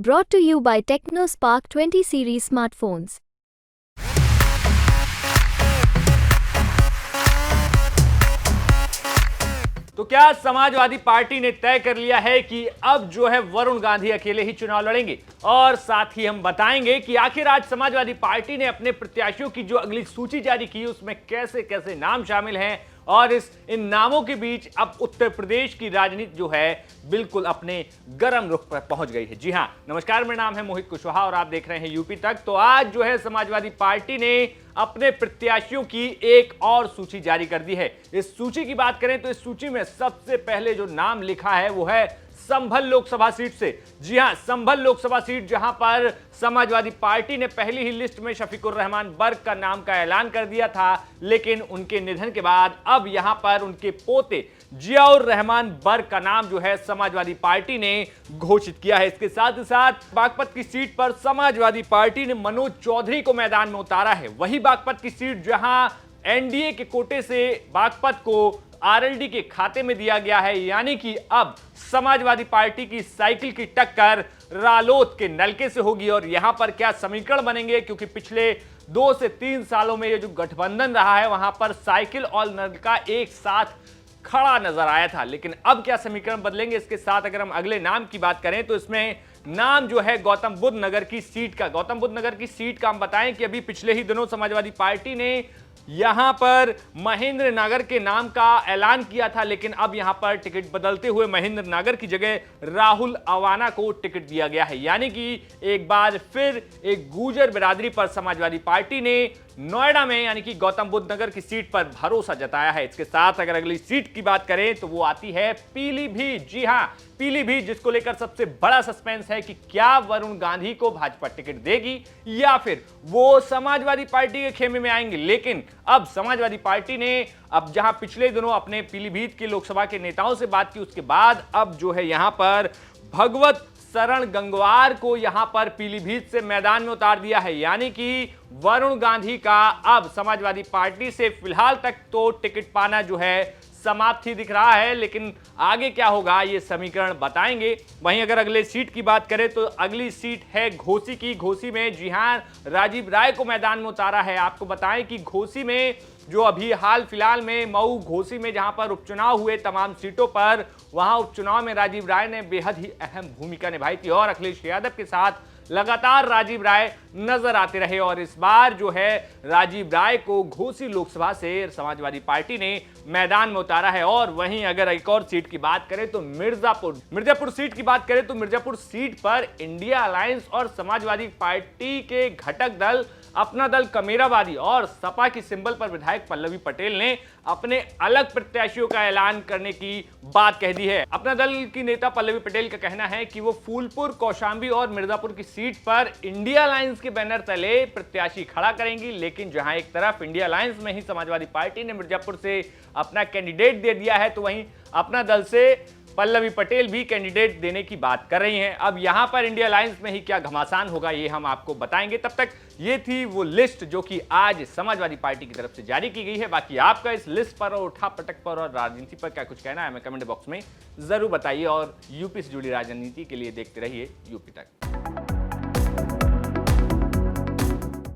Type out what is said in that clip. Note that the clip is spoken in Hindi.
Brought to you by TechnoSpark 20 series smartphones. तो क्या समाजवादी पार्टी ने तय कर लिया है कि अब जो है वरुण गांधी अकेले ही चुनाव लड़ेंगे? और साथ ही हम बताएंगे कि आखिर आज समाजवादी पार्टी ने अपने प्रत्याशियों की जो अगली सूची जारी की उसमें कैसे कैसे नाम शामिल हैं और इन नामों के बीच अब उत्तर प्रदेश की राजनीति जो है बिल्कुल अपने गर्म रुख पर पहुंच गई है। जी हां, नमस्कार, मेरा नाम है मोहित कुशवाहा और आप देख रहे हैं यूपी तक। तो आज जो है समाजवादी पार्टी ने अपने प्रत्याशियों की एक और सूची जारी कर दी है। इस सूची की बात करें तो इस सूची में सबसे पहले जो नाम लिखा है वो है संभल लोकसभा सीट से। जी हां, संभल लोकसभा सीट, जहां पर समाजवादी पार्टी ने पहली ही लिस्ट में शफीकुर रहमान बर्क का नाम का ऐलान कर दिया था, लेकिन उनके निधन के बाद अब यहां पर उनके पोते जियाउर रहमान बर्क का नाम जो है समाजवादी पार्टी ने घोषित किया है। इसके साथ ही साथ बागपत की सीट पर समाजवादी पार्टी ने मनोज चौधरी को मैदान में उतारा है। वही बागपत की सीट जहां एनडीए के कोटे से बागपत को आरएलडी के खाते में दिया गया है, यानी कि अब समाजवादी पार्टी की साइकिल की टक्कर रालोद के नलके से होगी। और यहां पर क्या समीकरण बनेंगे, क्योंकि पिछले 2 से 3 सालों में ये जो गठबंधन रहा है वहां पर साइकिल और नलका एक साथ खड़ा नजर आया था, लेकिन अब क्या समीकरण बदलेंगे? इसके साथ अगर हम अगले नाम की बात करें तो इसमें नाम जो है गौतम बुद्ध नगर की सीट का। गौतम बुद्ध नगर की सीट का हम बताएं कि अभी पिछले ही दिनों समाजवादी पार्टी ने यहां पर महेंद्र नागर के नाम का ऐलान किया था, लेकिन अब यहां पर टिकट बदलते हुए महेंद्र नागर की जगह राहुल अवाना को टिकट दिया गया है। यानी कि एक बार फिर एक गुर्जर बिरादरी पर समाजवादी पार्टी ने नोएडा में यानी कि गौतम बुद्ध नगर की सीट पर भरोसा जताया है। इसके साथ अगर अगली सीट की बात करें तो वो आती है पीलीभीत। जी हां, पीलीभीत, जिसको लेकर सबसे बड़ा सस्पेंस है कि क्या वरुण गांधी को भाजपा टिकट देगी या फिर वो समाजवादी पार्टी के खेमे में आएंगे। लेकिन अब समाजवादी पार्टी ने अब जहां पिछले दिनों अपने पीलीभीत के लोकसभा के नेताओं से बात की, उसके बाद अब जो है यहां पर भगवत शरण गंगवार को यहां पर पीलीभीत से मैदान में उतार दिया है। यानी कि वरुण गांधी का अब समाजवादी पार्टी से फिलहाल तक तो टिकट पाना जो है समाप्त ही दिख रहा है, लेकिन आगे क्या होगा ये समीकरण बताएंगे। वहीं अगर अगले सीट की बात करें तो अगली सीट है घोसी की। घोसी में जी हां, राजीव राय को मैदान में उतारा है। आपको बताएं कि घोसी में जो अभी हाल फिलहाल में मऊ घोसी में जहां पर उपचुनाव हुए तमाम सीटों पर, वहां उपचुनाव में राजीव राय ने बेहद ही अहम भूमिका निभाई थी और अखिलेश यादव के साथ लगातार राजीव राय नजर आते रहे। और इस बार जो है राजीव राय को घोसी लोकसभा से समाजवादी पार्टी ने मैदान में उतारा है। और वहीं अगर एक और सीट की बात करें तो मिर्जापुर सीट की बात करें तो मिर्जापुर सीट पर इंडिया अलायंस और समाजवादी पार्टी के घटक दल अपना दल कमेरावादी और सपा की सिंबल पर विधायक पल्लवी पटेल ने अपने अलग प्रत्याशियों का ऐलान करने की बात कह दी है। अपना दल की नेता पल्लवी पटेल का कहना है कि वो फूलपुर, कौशांबी और मिर्जापुर की सीट पर इंडिया अलायंस के बैनर तले प्रत्याशी खड़ा करेंगी, लेकिन जहां एक तरफ इंडिया अलायंस में ही समाजवादी पार्टी ने मिर्जापुर से अपना कैंडिडेट दे दिया है, तो वहीं अपना दल से पल्लवी पटेल भी कैंडिडेट देने की बात कर रही हैं। अब यहां पर इंडिया अलायंस में ही क्या घमासान होगा ये हम आपको बताएंगे। तब तक ये थी वो लिस्ट जो कि आज समाजवादी पार्टी की तरफ से जारी की गई है। बाकी आपका इस लिस्ट पर और उठा पटक पर और राजनीति पर क्या कुछ कहना है हमें कमेंट बॉक्स में जरूर बताइए और यूपी से जुड़ी राजनीति के लिए देखते रहिए यूपी तक।